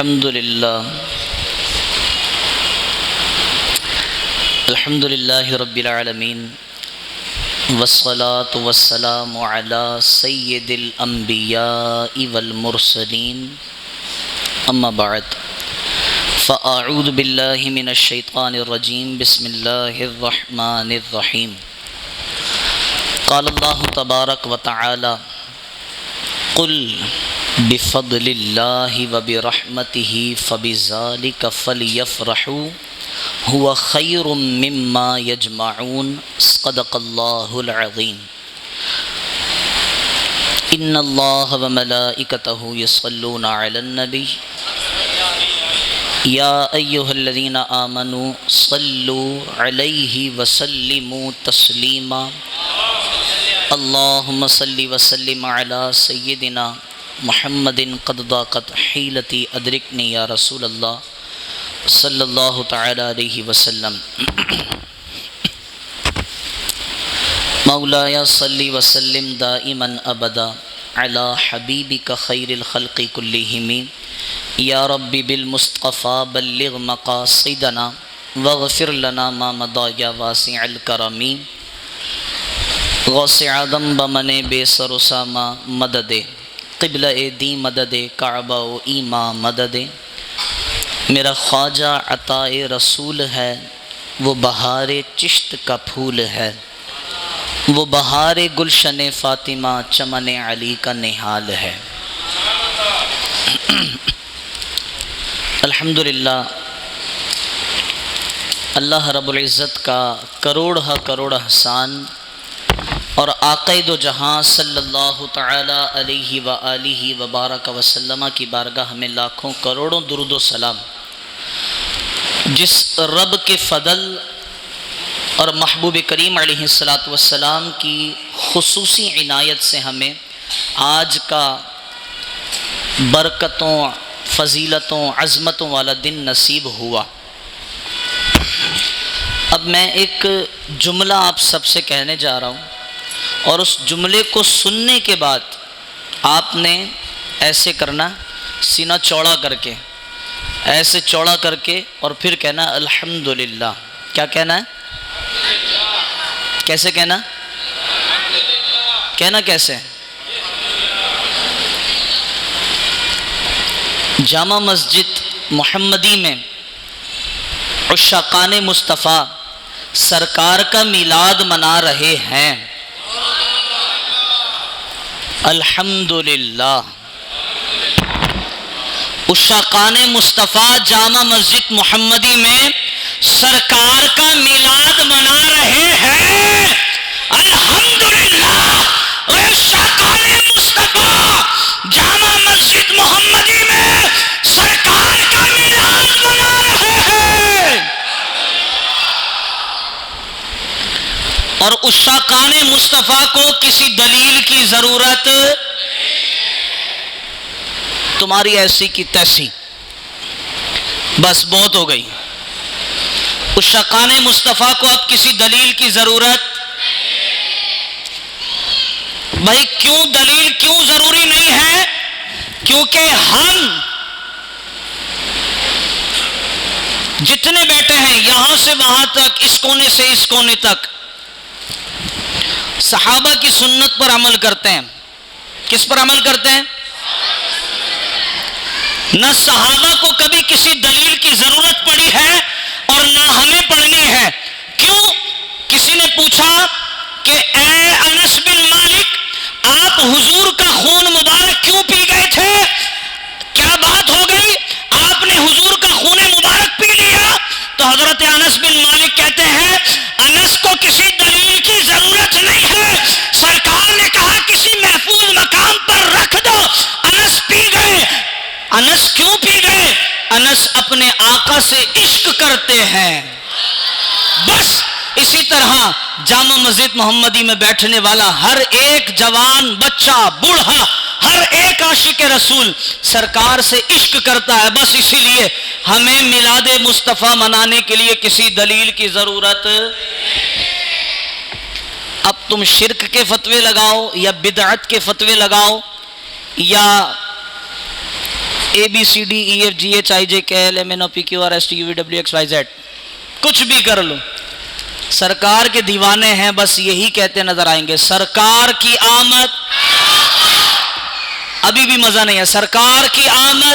الحمد للہ رب العالمین والصلاة والسلام علی سید الانبیاء والمرسلین اما بعد فاعوذ باللہ من الشیطان الرجیم بسم اللہ الرحمن الرحیم قال اللہ تبارک و تعالی قل بفضل اللہ وبرحمتہ فبذلک فلیفرحوا هو خیر مما یجمعون صدق اللہ العظیم ان اللہ وملائکتہ یصلون علی النبی یا ایہا الذین آمنوا صلوا علیہ وسلموا تسلیما اللہم صلی وسلم علی سیدنا محمد قد ضاقت حیلتی ادرکنی یا رسول اللہ صلی اللہ تعالی علیہ وسلم مولایا صلی وسلم دائما ابدا علی حبیبک خیر الخلق کلہم یا رب بالمصطفیٰ بلغ مقاصدنا واغفر لنا ما مضى یا واسع الکرم غوث اعظم بمن بے سر و ساما مدد قبلہ دی مدد کعبہ و ایما مدد میرا خواجہ عطائے رسول ہے وہ بہار چشت کا پھول ہے وہ بہار گلشن فاطمہ چمن علی کا نہال ہے الحمدللہ اللہ رب العزت کا کروڑ احسان اور آقا دو جہاں صلی اللہ تعالی علیہ وآلہ وبارک وسلم کی بارگاہ میں لاکھوں کروڑوں درود و سلام جس رب کے فضل اور محبوب کریم علیہ السلام کی خصوصی عنایت سے ہمیں آج کا برکتوں فضیلتوں عظمتوں والا دن نصیب ہوا۔ اب میں ایک جملہ آپ سب سے کہنے جا رہا ہوں اور اس جملے کو سننے کے بعد آپ نے ایسے کرنا، سینہ چوڑا کر کے، ایسے چوڑا کر کے، اور پھر کہنا الحمدللہ۔ کیا کہنا ہے؟ کیسے کہنا؟ کہنا کیسے؟ جامع مسجد محمدی میں عشاقان مصطفیٰ سرکار کا میلاد منا رہے ہیں۔ الحمدللہ عشاقان مصطفیٰ جامع مسجد محمدی میں سرکار کا میلاد منا رہے ہیں۔ الحمدللہ عشاقان مصطفیٰ جامع مسجد محمدی میں سرکار کا میلاد منا رہے ہیں۔ اور عشاقان مصطفیٰ کو کسی دلیل کی ضرورت، تمہاری ایسی کی تیسی، بس بہت ہو گئی۔ عشاقان مصطفیٰ کو اب کسی دلیل کی ضرورت، بھائی کیوں دلیل کیوں ضروری نہیں ہے؟ کیونکہ ہم جتنے بیٹھے ہیں یہاں سے وہاں تک، اس کونے سے اس کونے تک، صحابہ کی سنت پر عمل کرتے ہیں۔ کس پر عمل کرتے ہیں؟ نہ صحابہ کو کبھی کسی دلیل کی ضرورت پڑی ہے اور نہ ہمیں پڑھنی ہے۔ کیوں؟ کسی نے پوچھا کہ اے انس بن مالک، آپ حضور کا خون مبارک کیوں پی گئے تھے؟ کیا بات ہو گئی؟ آپ نے حضور کا خون مبارک پی لیا؟ تو حضرت انس بن مالک کہتے ہیں انس کو کسی دلیل کی ضرورت نہیں ہے، سرکار نے کہا کسی محفوظ مقام پر رکھ دو، انس پی گئے۔ انس کیوں پی گئے؟ انس اپنے آقا سے عشق کرتے ہیں۔ بس اسی طرح جامع مسجد محمدی میں بیٹھنے والا ہر ایک جوان، بچہ، بوڑھا، ہر ایک عاشق رسول سرکار سے عشق کرتا ہے۔ بس اسی لیے ہمیں میلاد مصطفیٰ منانے کے لیے کسی دلیل کی ضرورت۔ اب تم شرک کے فتوے لگاؤ یا بدعت کے فتوے لگاؤ یا ABCDEFGHIJKLMNOPQRSTUVWXYZ کچھ بھی کر لو، سرکار کے دیوانے ہیں بس یہی کہتے نظر آئیں گے، سرکار کی آمد، ابھی بھی مزہ نہیں ہے، سرکار کی آمد۔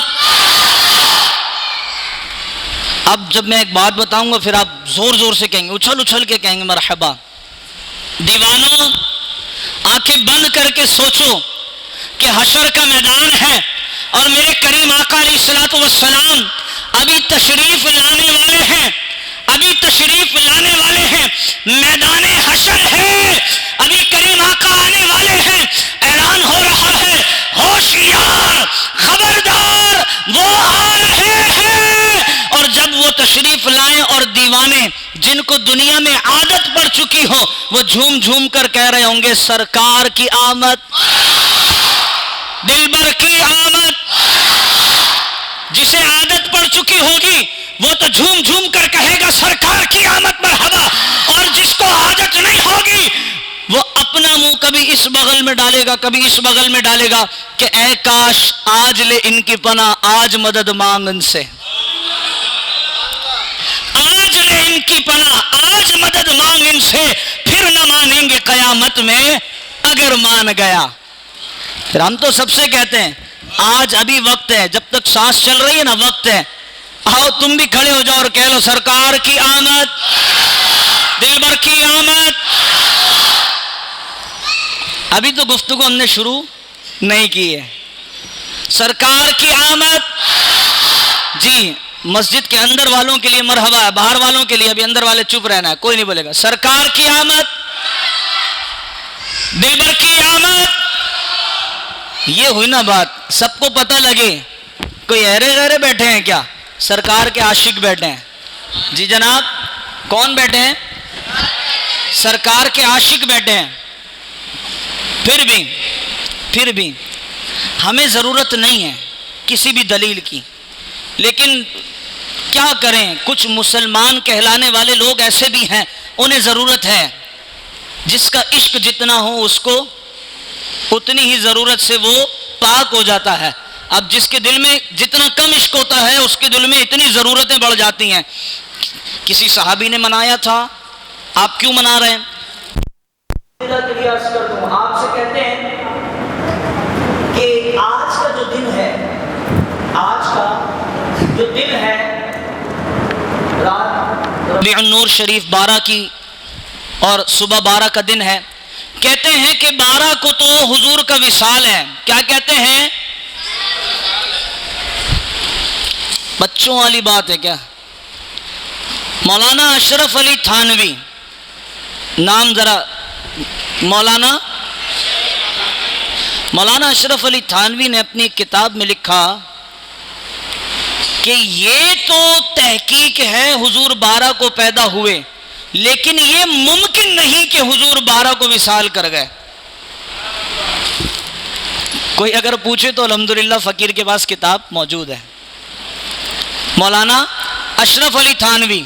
اب جب میں ایک بات بتاؤں گا پھر آپ زور زور سے کہیں گے، اچھل اچھل کے کہیں گے مرحبا۔ دیوانوں، آنکھیں بند کر کے سوچو کہ حشر کا میدان ہے اور میرے کریم آقا علیہ الصلوۃ والسلام ابھی تشریف لانے والے ہیں، ابھی تشریف لانے والے ہیں، میدان حشر ہے، ابھی کریم آقا آنے والے ہیں، اعلان ہو رہا ہے ہوشیار خبردار وہ آ رہے ہیں۔ اور جب وہ تشریف لائیں اور دیوانے جن کو دنیا میں عادت پڑ چکی ہو وہ جھوم جھوم کر کہہ رہے ہوں گے سرکار کی آمد، دلبر کی آمد۔ جسے عادت پڑ چکی ہوگی وہ تو جھوم جھوم کر کہے گا سرکار کی آمد مرحبا، اور جس کو عادت نہیں ہوگی وہ اپنا منہ کبھی اس بغل میں ڈالے گا کبھی اس بغل میں ڈالے گا کہ اے کاش آج لے ان کی پناہ، آج مدد مانگ ان سے، آج لے ان کی پناہ، آج مدد مانگ ان سے، پھر نہ مانیں گے قیامت میں اگر مان گیا۔ پھر ہم تو سب سے کہتے ہیں آج ابھی وقت ہے، جب تک سانس چل رہی ہے نا وقت ہے، آؤ تم بھی کھڑے ہو جاؤ اور کہہ لو سرکار کی آمد، دلبر کی آمد۔ ابھی تو گفتگو ہم نے شروع نہیں کی ہے، سرکار کی آمد۔ جی مسجد کے اندر والوں کے لیے مرحبا ہے، باہر والوں کے لیے ابھی اندر والے چپ رہنا ہے، کوئی نہیں بولے گا سرکار کی آمد، دلبر کی آمد۔ یہ ہوئی نا بات، سب کو پتہ لگے، کوئی ایرے غیرے بیٹھے ہیں کیا؟ سرکار کے عاشق بیٹھے ہیں۔ جی جناب، کون بیٹھے ہیں؟ سرکار کے عاشق بیٹھے ہیں۔ پھر بھی ہمیں ضرورت نہیں ہے کسی بھی دلیل کی، لیکن کیا کریں، کچھ مسلمان کہلانے والے لوگ ایسے بھی ہیں انہیں ضرورت ہے، جس کا عشق جتنا ہو اس کو اتنی ہی ضرورت سے وہ پاک ہو جاتا ہے۔ اب جس کے دل میں جتنا کم عشق ہوتا ہے اس کے دل میں اتنی ضرورتیں بڑھ جاتی ہیں۔ کسی صحابی نے منایا تھا، آپ کیوں منا رہے ہیں؟ آپ سے کہتے ہیں کہ آج کا جو دن ہے، آج کا جو دن ہے ربیع النور شریف 12 کی اور صبح 12 کا دن ہے، کہتے ہیں کہ 12 کو تو حضور کا وصال ہے۔ کیا کہتے ہیں؟ بچوں والی بات ہے کیا؟ مولانا اشرف علی تھانوی، نام ذرا، مولانا اشرف علی تھانوی نے اپنی کتاب میں لکھا کہ یہ تو تحقیق ہے حضور 12 کو پیدا ہوئے، لیکن یہ ممکن نہیں کہ حضور 12 کو وصال کر گئے۔ کوئی اگر پوچھے تو الحمدللہ فقیر کے پاس کتاب موجود ہے۔ مولانا اشرف علی تھانوی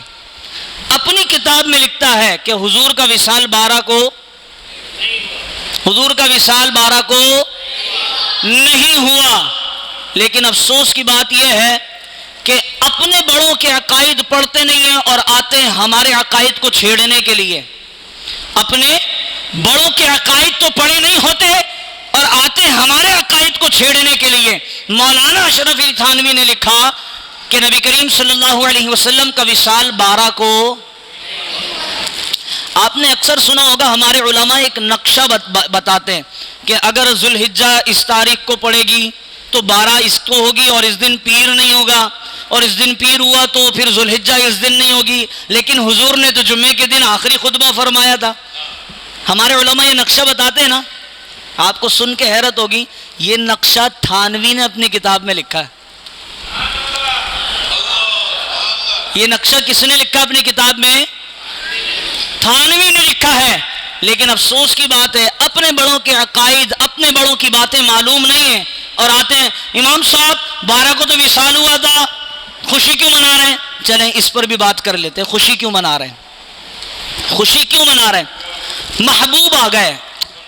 اپنی کتاب میں لکھتا ہے کہ حضور کا وصال 12 کو نہیں ہوا، لیکن افسوس کی بات یہ ہے کہ اپنے بڑوں کے عقائد پڑھتے نہیں ہیں اور آتے ہیں ہمارے عقائد کو چھیڑنے کے لیے۔ اپنے بڑوں کے عقائد تو پڑھے نہیں ہوتے اور آتے ہیں ہمارے عقائد کو چھیڑنے کے لیے۔ مولانا اشرف علی تھانوی نے لکھا کہ نبی کریم صلی اللہ علیہ وسلم کا وصال 12 کو، آپ نے اکثر سنا ہوگا ہمارے علماء ایک نقشہ بتاتے ہیں کہ اگر ذوالحجہ اس تاریخ کو پڑے گی تو 12 اس کو ہوگی اور اس دن پیر نہیں ہوگا، اور اس دن پیر ہوا تو پھر ذوالحجہ اس دن نہیں ہوگی، لیکن حضور نے تو جمعے کے دن آخری خطبہ فرمایا تھا۔ ہمارے علماء یہ نقشہ بتاتے ہیں نا، آپ کو سن کے حیرت ہوگی، یہ نقشہ تھانوی نے اپنی کتاب میں لکھا ہے۔ یہ نقشہ کس نے لکھا اپنی کتاب میں؟ تھانوی نے لکھا ہے۔ لیکن افسوس کی بات ہے اپنے بڑوں کے عقائد، اپنے بڑوں کی باتیں معلوم نہیں ہیں اور آتے ہیں امام صاحب 12 کو تو وصال ہوا تھا، خوشی کیوں منا رہے ہیں؟ چلیں اس پر بھی بات کر لیتے ہیں، خوشی کیوں منا رہے ہیں؟ خوشی کیوں منا رہے ہیں؟ محبوب آ گئے،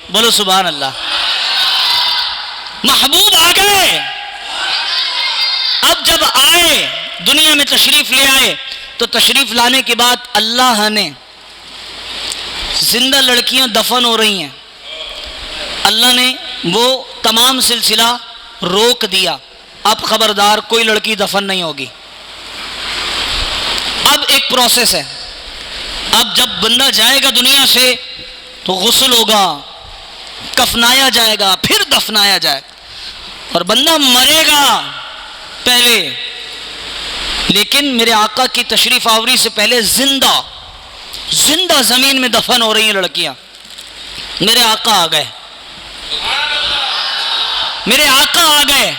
بولو سبحان اللہ، محبوب آ گئے، اب جب آئے دنیا میں تشریف لے آئے تو تشریف لانے کے بعد اللہ نے زندہ لڑکیاں دفن ہو رہی ہیں، اللہ نے وہ تمام سلسلہ روک دیا، اب خبردار کوئی لڑکی دفن نہیں ہوگی۔ اب ایک پروسیس ہے، اب جب بندہ جائے گا دنیا سے تو غسل ہوگا، کفنایا جائے گا، پھر دفنایا جائے گا، اور بندہ مرے گا پہلے، لیکن میرے آقا کی تشریف آوری سے پہلے زندہ زمین میں دفن ہو رہی ہیں لڑکیاں۔ میرے آقا آ گئے، میرے آقا آ گئے،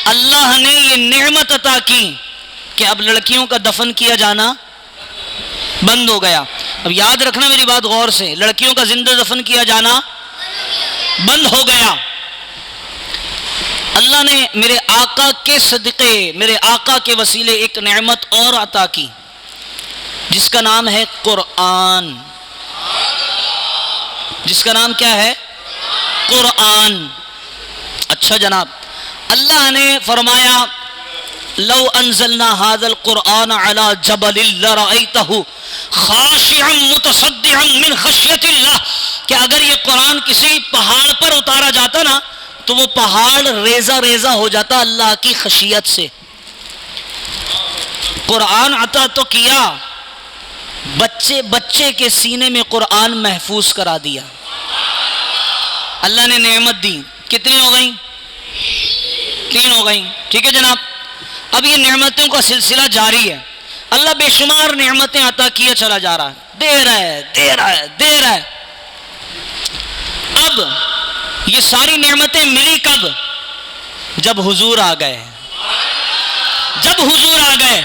اللہ نے یہ نعمت عطا کی کہ اب لڑکیوں کا دفن کیا جانا بند ہو گیا۔ اب یاد رکھنا میری بات غور سے، لڑکیوں کا زندہ دفن کیا جانا بند ہو گیا۔ اللہ نے میرے آقا کے صدقے، میرے آقا کے وسیلے ایک نعمت اور عطا کی جس کا نام ہے قرآن۔ جس کا نام کیا ہے؟ قرآن۔ اچھا جناب، اللہ نے فرمایا لو انزلنا هذا القرآن على جبل لرأيته خاشعا متصدعا من خشية اللہ، کہ اگر یہ قرآن کسی پہاڑ پر اتارا جاتا نا تو وہ پہاڑ ریزہ ریزہ ہو جاتا اللہ کی خشیت سے۔ قرآن عطا تو کیا، بچے کے سینے میں قرآن محفوظ کرا دیا، اللہ نے نعمت دی۔ کتنی ہو گئیں؟ 3 ہو گئیں، ٹھیک ہے جناب۔ اب یہ نعمتوں کا سلسلہ جاری ہے، اللہ بے شمار نعمتیں عطا کیے چلا جا رہا ہے، دے رہا ہے۔ اب یہ ساری نعمتیں ملی کب؟ جب حضور آ گئے، جب حضور آ گئے